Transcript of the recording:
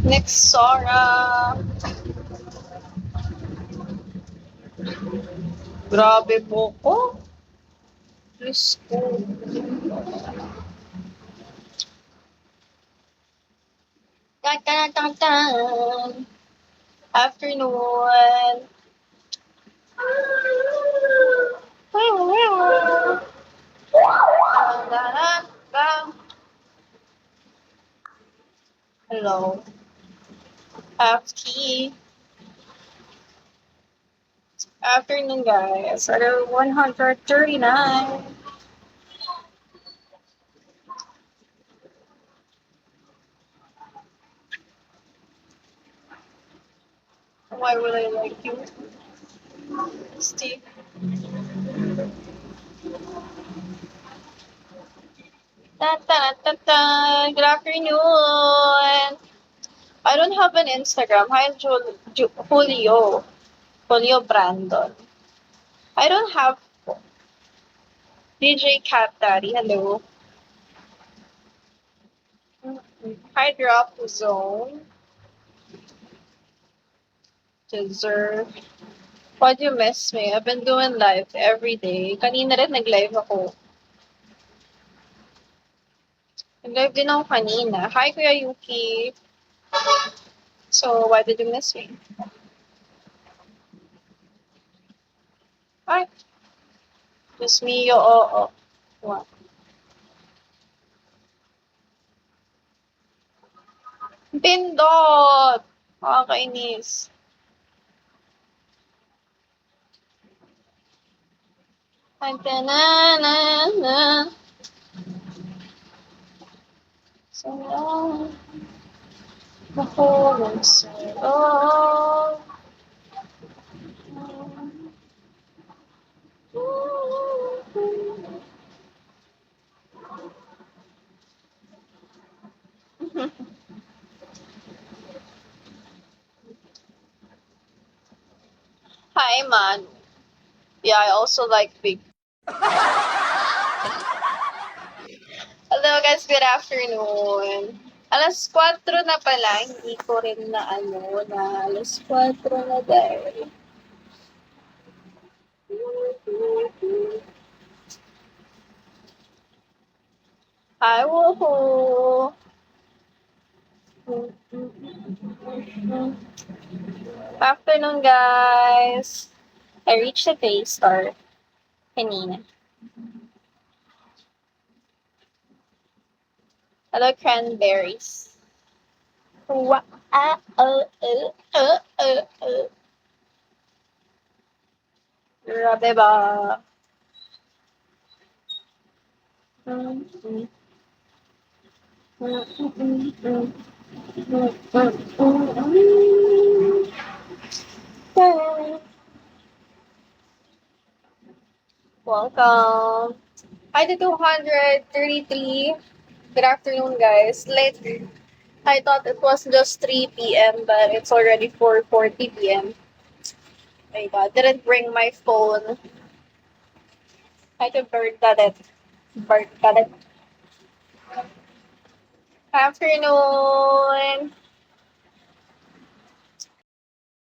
Next, Sora. Grabe po ko. Diyos ko. Tan, tan, tan, tan. Afternoon. Hello. Afternoon, guys. At 139. Why would I like you, Steve? Ta ta ta ta. Good afternoon. I don't have an Instagram. Hi, Julio. Julio Brandon. I don't have DJ Cat Daddy. Hello. Hi, Drop Zone. Deserve. Why'd you miss me? I've been doing live every day. Kanina rin nag-live ako. Nag-live din ako kanina. Hi, Kuya Yuki. So, why did you miss me? Ay, just me, oo. What? Pindot! Nakakainis. Na. So long. Mahulog sa'yo. Hi, man. Yeah, I also like big. Hello, guys. Good afternoon. Alas 4 na pala. Hindi ko rin na alas 4 na dahil. Hi, woohoo! Afternoon, guys. I reached the Face Store kanina. Hello, cranberries. Grabe ba? Welcome. Hi to 233. Good afternoon, guys. Late. I thought it was just 3 p.m., but it's already 4:40 p.m. My God, didn't bring my phone. Hi to Bernadette. Afternoon.